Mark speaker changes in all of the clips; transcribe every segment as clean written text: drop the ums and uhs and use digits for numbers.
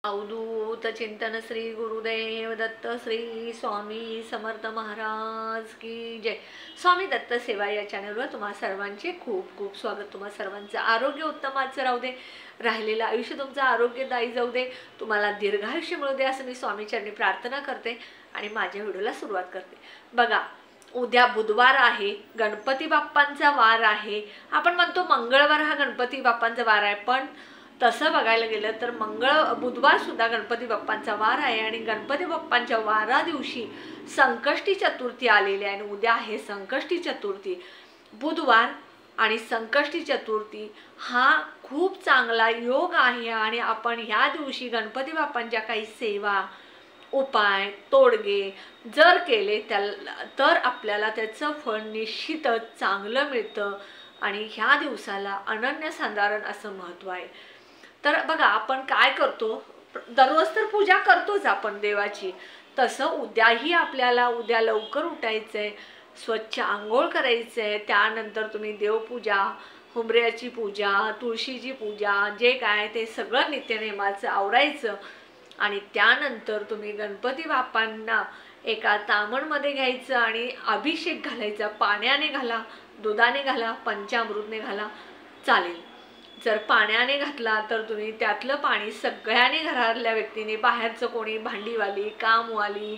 Speaker 1: अवधूत चिंतन श्री गुरुदेव दत्त श्री स्वामी समर्थ महाराज की जय। स्वामी दत्त सेवा या चॅनलवर तुम्हा सर्वांचे खूप खूप स्वागत। तुम्हा सर्वांचं आरोग्य उत्तमाचं राहू दे, राहिलेलं आयुष्य तुमचं आरोग्यदायी जाऊ दे, तुम्हाला दीर्घायुष्य मिळू दे असं मी स्वामीचरणी प्रार्थना करते आणि माझ्या व्हिडिओला सुरुवात करते। बघा, उद्या बुधवार आहे, गणपती बाप्पांचा वार आहे। आपण म्हणतो मंगळवार हा गणपती बाप्पांचा वार आहे, पण तसं बघायला गेलं तर बुधवार सुद्धा गणपती बाप्पांचा वार आहे आणि गणपती बाप्पांच्या वारा दिवशी संकष्टी चतुर्थी आलेली आहे आणि उद्या आहे संकष्टी चतुर्थी। बुधवार आणि संकष्टी चतुर्थी हा खूप चांगला योग आहे आणि आपण ह्या दिवशी गणपती बाप्पांच्या काही सेवा, उपाय, तोडगे जर केले तर आपल्याला त्याचं फळ निश्चितच चांगलं मिळतं आणि ह्या दिवसाला अनन्यसाधारण असं महत्त्व आहे। तर बघा, आपण काय करतो, दररोज तर पूजा करतोच आपण देवाची, तसं उद्याही आपल्याला उद्या लवकर उठायचंय, स्वच्छ आंघोळ करायचंय, त्यानंतर तुम्ही देवपूजा, हुंबऱ्याची पूजा, तुळशीची पूजा, जे काय ते सगळं नित्यनेमाचं आवरायचं आणि त्यानंतर तुम्ही गणपती बाप्पांना एका तामणमध्ये घ्यायचं आणि अभिषेक घालायचा। पाण्याने घाला, दुधाने घाला, पंचामृतने घाला, चालेल। जर पाण्याने घातला तर तुम्ही त्यातलं पाणी सगळ्यांनी घरातल्या व्यक्तीने, बाहेरचं कोणी भांडीवाली, कामवाली,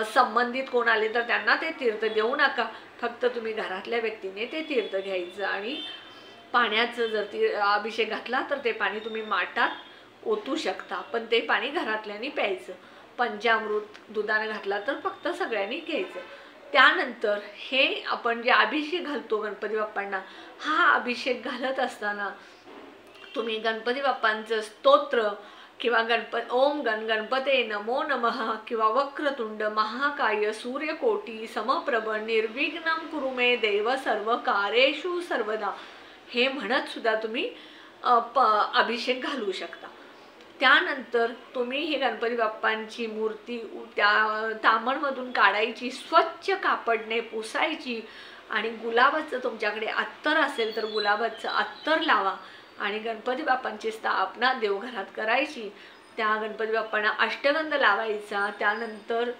Speaker 1: संबंधित कोण आले तर त्यांना ते तीर्थ देऊ नका, फक्त तुम्ही घरातल्या व्यक्तीने ते तीर्थ घ्यायचं आणि पाण्याचं जर अभिषेक घातला तर ते पाणी तुम्ही माठात ओतू शकता, पण ते पाणी घरातल्यानी प्यायचं। पंचामृत दुधाने घातला तर फक्त सगळ्यांनी घ्यायचं। त्यानंतर हे आपण जे अभिषेक घालतो गणपती बाप्पांना, हा अभिषेक घालत असताना तुम्ही गणपती बाप्पांचं स्तोत्र किंवा ओम गणपते नमो नमः किंवा वक्रतुंड महाकाय सूर्यकोटी समप्रभ निर्विघ्नं कुरु मे देव सर्व कार्येषु सर्वदा हे म्हणत सुद्धा तुम्ही अभिषेक घालू शकता। त्यानंतर तुम्ही ही गणपती बाप्पांची मूर्ती त्या तामणमधून काढायची, स्वच्छ कापडने पुसायची आणि गुलाबाचं तुमच्याकडे अत्तर असेल तर गुलाबाचं अत्तर लावा आणि गणपती बाप्पांची स्थापना देवघरात करायची। त्या गणपती बाप्पांना अष्टगंध लावायचा, त्यानंतर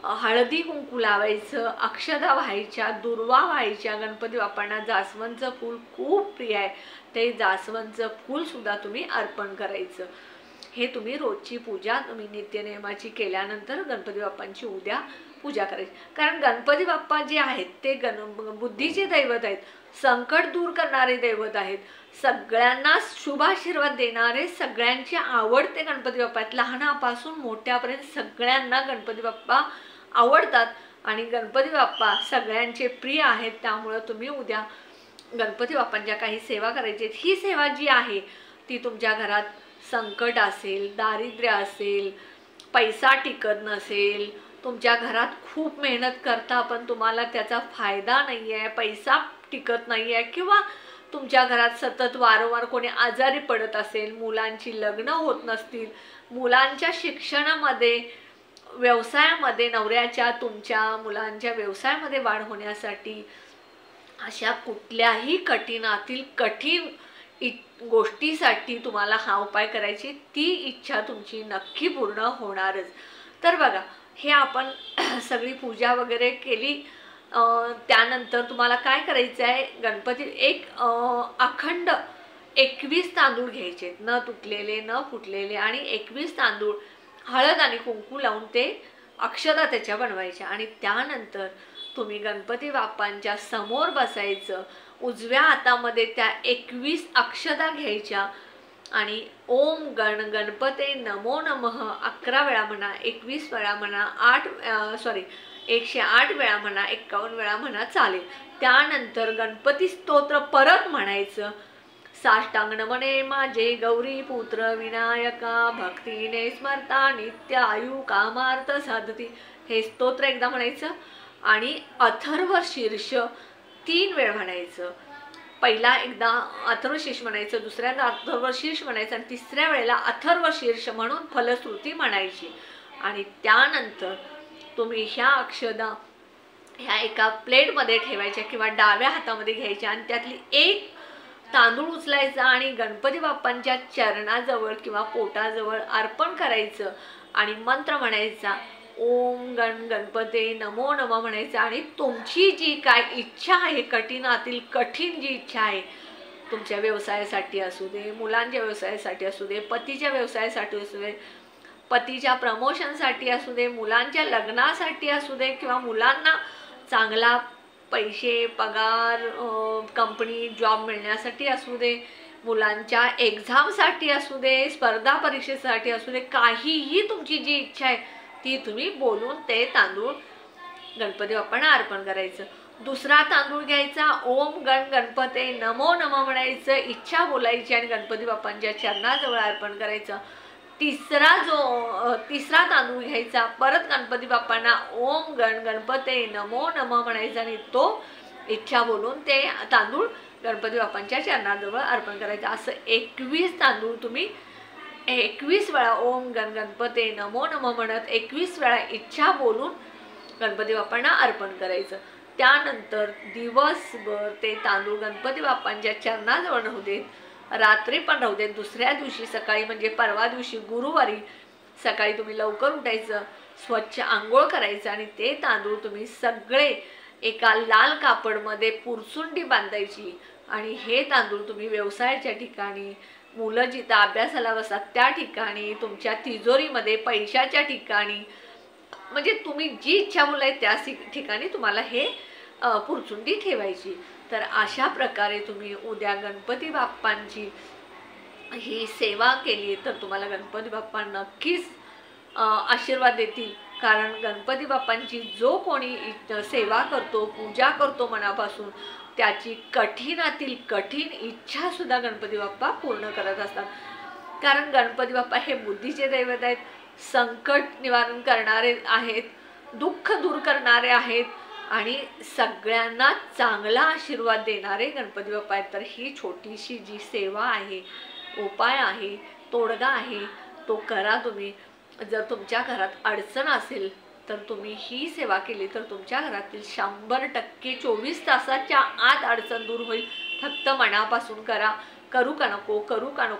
Speaker 1: हळदी कुंकू लावायचं, अक्षदा व्हायच्या, दुर्वा व्हायच्या। गणपती बाप्पांना जास्वंदचं फूल खूप प्रिय आहे, ते जास्वंदचं फूल सुद्धा तुम्ही अर्पण करायचं। हे तुम्ही रोजची पूजा तुम्ही नित्यनेमाची केल्यानंतर गणपती बाप्पांची उद्या पूजा करायची, कारण गणपती बाप्पा जे आहेत ते बुद्धीचे दैवत आहेत, संकट दूर करणारे दैवत आहेत, सगळ्यांना शुभाशीर्वाद देणारे, सगळ्यांची आवडते गणपती बाप्पा आहेत। लहानापासून मोठ्यापर्यंत सगळ्यांना गणपती बाप्पा आवडतात आणि गणपती बाप्पा सगळ्यांचे प्रिय आहेत। त्यामुळे तुम्ही उद्या गणपती बाप्पांच्या काही सेवा करायची। ही सेवा जी आहे ती तुमच्या घरात संकट असेल, दारिद्र्य असेल, पैसा टिकत नसेल, तुमच्या घरात खूप मेहनत करता पण तुम्हाला त्याचा फायदा नाही आहे, पैसा टिकत नाही आहे, किंवा तुमच्या घरात सतत वारंवार कोणी आजारी पडत असेल, मुलांची लग्न होत नसतील, मुलांच्या शिक्षणामध्ये, व्यवसायामध्ये, नवऱ्याच्या तुमच्या मुलांच्या व्यवसायामध्ये वाढ होण्यासाठी, अशा कुठल्याही कठीणातील कठीण गोष्टीसाठी तुम्हाला हा उपाय करायची, ती इच्छा तुमची नक्की पूर्ण होणारच। तर बघा, हे आपण सगळी पूजा वगैरे केली, त्यानंतर तुम्हाला काय करायचं आहे, गणपती एक अखंड 21 तांदूळ घ्यायचे, न तुटलेले न फुटलेले, आणि 21 तांदूळ हळद आणि कुंकू लावून ते अक्षदा त्याच्या बनवायच्या आणि त्यानंतर तुम्ही गणपती बाप्पांच्या समोर बसायचं, उजव्या हातामध्ये त्या 21 अक्षदा घ्यायच्या आणि ओम गणपते नमो नमः 11 वेळा म्हणा, 21 वेळा म्हणा, 108 वेळा म्हणा, 51 वेळा म्हणा, चालेल। त्यानंतर गणपती स्तोत्र परत म्हणायचं, साष्टांग नमने माझे गौरी पुत्र विनायका, भक्तीने स्मरता नित्य आयु कामार्थ साधती, हे स्तोत्र एकदा म्हणायचं आणि अथर्व शीर्ष 3 वेळ म्हणायचं। पहिला एकदा अथर्व शीर्ष म्हणायचं, दुसऱ्यांदा अथर्व शीर्ष म्हणायचं आणि तिसऱ्या वेळेला अथर्व शीर्ष म्हणून फलश्रुती म्हणायची आणि त्यानंतर तुम्ही ह्या अक्षदा ह्या एका प्लेटमध्ये ठेवायच्या किंवा डाव्या हातामध्ये घ्यायच्या आणि त्यातली एक तांदूळ उचलायचा आणि गणपती बाप्पांच्या चरणाजवळ किंवा पोटाजवळ अर्पण करायचं आणि मंत्र म्हणायचा, ओम गणपते नमो नमः म्हणायचं. आणि तुमची जी काय इच्छा आहे, कठीणातील कठीण जी इच्छा आहे, तुमच्या व्यवसायासाठी असू दे, मुलांच्या व्यवसायासाठी असू दे, पतीच्या व्यवसायासाठी असू दे, पतीच्या प्रमोशनसाठी असू दे, मुलांच्या लग्नासाठी असू दे, किंवा मुलांना चांगला पैसे पगार कंपनी जॉब मिळण्यासाठी असू दे, मुलांच्या एक्झामसाठी असू दे, स्पर्धा परीक्षेसाठी असू दे, काहीही तुमची जी इच्छा आहे ती तुम्ही बोलून ते तांदूळ गणपती बाप्पांना अर्पण करायचं. दुसरा तांदूळ घ्यायचा, ओम गणपते नमो नमः म्हणायचं, इच्छा बोलायची आणि गणपती बाप्पांच्या चरणाजवळ अर्पण करायचं. तिसरा तांदूळ घ्यायचा, परत गणपती बाप्पांना ओम गणपते नमो नमः म्हणायचं आणि तो इच्छा बोलून ते तांदूळ गणपती बाप्पांच्या चरणाजवळ अर्पण करायचं. असं 21 तांदूळ तुम्ही 21 वेळा ओम गणपते नमो नमः म्हणत 21 वेळा इच्छा बोलून गणपती बाप्पांना अर्पण करायचं. त्यानंतर दिवसभर ते तांदूळ गणपती बाप्पांच्या चरणाजवळ राहू देत, रात्री पण राहू देत. दुसऱ्या दिवशी सकाळी म्हणजे परवा दिवशी गुरुवारी सकाळी तुम्ही लवकर उठायचं, स्वच्छ आंघोळ करायचं आणि ते तांदूळ तुम्ही सगळे एका लाल कापडमध्ये पुरसुंडी बांधायची. आणि हे तांदूळ तुम्ही व्यवसायाच्या ठिकाणी, मुलं जिथं अभ्यासाला बसतात त्या ठिकाणी, तुमच्या तिजोरीमध्ये पैशाच्या ठिकाणी, म्हणजे तुम्ही जी इच्छा बोलाय त्या ठिकाणी तुम्हाला हे पुरचुंडी ठेवायची. तर अशा प्रकारे तुम्ही उद्या गणपती बाप्पांची ही सेवा केली तर तुम्हाला गणपती बाप्पा नक्कीच आशीर्वाद देतील. कारण गणपती बाप्पांची जो कोणी सेवा करतो, पूजा करतो मनापासून, त्याची कठीणातील कठीण इच्छा सुद्धा गणपती बाप्पा पूर्ण करत असतात. कारण गणपती बाप्पा हे बुद्धीचे दैवत आहेत, संकट निवारण करणारे आहेत, दुःख दूर करणारे आहेत आणि सगळ्यांना चांगला आशीर्वाद देणारे गणपती बाप्पा आहेत. तर ही छोटीशी जी सेवा आहे, उपाय आहे, तोडगा आहे, तो करा तुम्ही. जर तुमच्या घरात अडचण असेल तर तुम्ही ही सेवा केली तर तुमच्या घरातील 100% 24 तासाच्या आत अडचण दूर होईल. फक्त मनापासून करा. करू का नको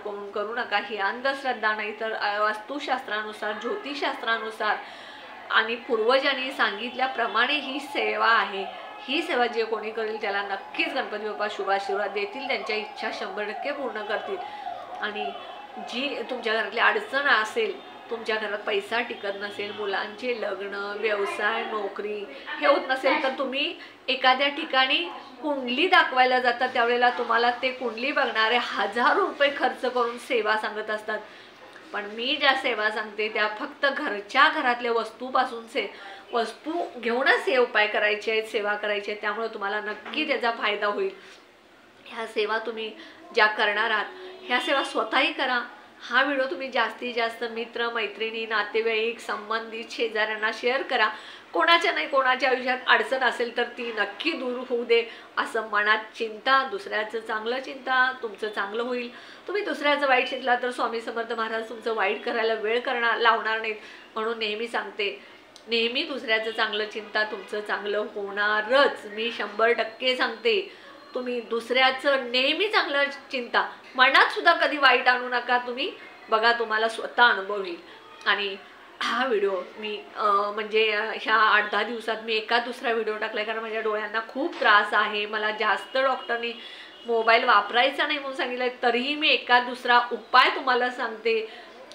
Speaker 1: म्हणून करू नका. ही अंधश्रद्धा नाही, तर वास्तुशास्त्रानुसार, ज्योतिषशास्त्रानुसार आणि पूर्वजांनी सांगितल्याप्रमाणे ही सेवा आहे. ही सेवा जे कोणी करेल त्याला नक्कीच गणपती बाप्पा शुभाशीर्वाद देतील, त्यांच्या इच्छा 100% पूर्ण करतील. आणि जी तुमच्या घरातली अडचण असेल, तुमच्या घरात पैसा टिकत नसेल, मुलांचे लग्न, व्यवसाय, नोकरी हे होत नसेल, तर तुम्ही एखाद्या ठिकाणी कुंडली दाखवायला जातात, त्यावेळेला तुम्हाला ते कुंडली बघणारे हजारो रुपये खर्च करून सेवा सांगत असतात. पण मी ज्या सेवा सांगते त्या फक्त घरच्या घरातल्या वस्तूपासून वस्तू घेऊनच हे उपाय करायचे आहेत, सेवा करायची आहे. त्यामुळे तुम्हाला नक्की त्याचा फायदा होईल. ह्या सेवा तुम्ही ज्या करणार आहात, ह्या सेवा स्वतःही करा. हा व्हिडिओ तुम्ही जास्तीत जास्त मित्र, मैत्रिणी, नातेवाईक, संबंधित, शेजाऱ्यांना शेअर करा. कोणाच्या नाही कोणाच्या आयुष्यात अडचण असेल तर ती नक्की दूर होऊ दे असं मनात चिंता. दुसऱ्याचं चांगलं चिंता, तुमचं चांगलं होईल. तुम्ही दुसऱ्याचं वाईट चिंतला तर स्वामी समर्थ महाराज तुमचं वाईट करायला वेळ लावणार नाहीत. म्हणून नेहमी सांगते, नेहमी दुसऱ्याचं चांगलं चिंता, तुमचं चांगलं होणारच. मी 100% सांगते. तुम्ही दुसऱ्याचं नेहमी चांगलं चिंता, मनात सुद्धा कधी वाईट आणू नका. तुम्ही बघा, तुम्हाला स्वतः अनुभव येईल. आणि हा व्हिडिओ मी म्हणजे ह्या 8-10 दिवसात मी एका दुसरा व्हिडिओ टाकला, कारण माझ्या डोळ्यांना खूप त्रास आहे. मला जास्त डॉक्टरनी मोबाईल वापरायचा नाही म्हणून सांगितलं, तरीही मी एका दुसरा उपाय तुम्हाला सांगते.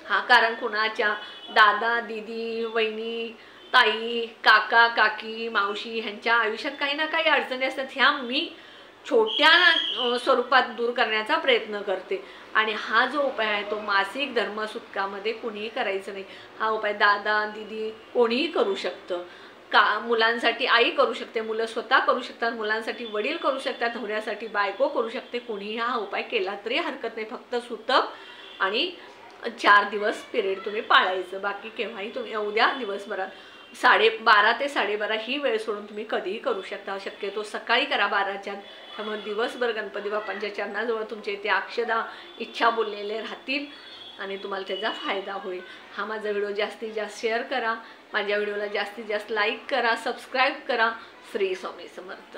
Speaker 1: हा कारण कुणाच्या दादा, दीदी, वहिनी, ताई, काका, काकी, मावशी ह्यांच्या आयुष्यात काही ना काही अडचणी असतात. ह्या मी छोट्या स्वरूपात दूर करण्याचा प्रयत्न करते. आणि हा जो उपाय आहे तो मासिक धर्मसूतकामध्ये कोणीही करायचं नाही. हा उपाय दादा, दीदी कोणीही करू शकतं. मुलांसाठी आई करू शकते, मुलं स्वतः करू शकतात, मुलांसाठी वडील करू शकतात, नवऱ्यासाठी बायको करू शकते. कोणीही हा उपाय केला तरी हरकत नाही. फक्त सुतक आणि 4 दिवस पिरियड तुम्ही पाळायचं. बाकी केव्हाही तुम्ही उद्या दिवसभरात 12:30 ते 12:30 ही वेळ सोडून तुम्ही कधीही करू शकता. शक्यतो सकाळी करा 12च्या. त्यामुळे दिवसभर गणपती बाप्पांच्या चरणाजवळ तुमचे ते अक्षदा, इच्छा बोललेले राहतील आणि तुम्हाला त्याचा फायदा होईल. हा माझा व्हिडिओ जास्तीत जास्त शेअर करा. माझ्या व्हिडिओला जास्तीत जास्त लाईक करा, सबस्क्राईब करा. श्री स्वामी समर्थ.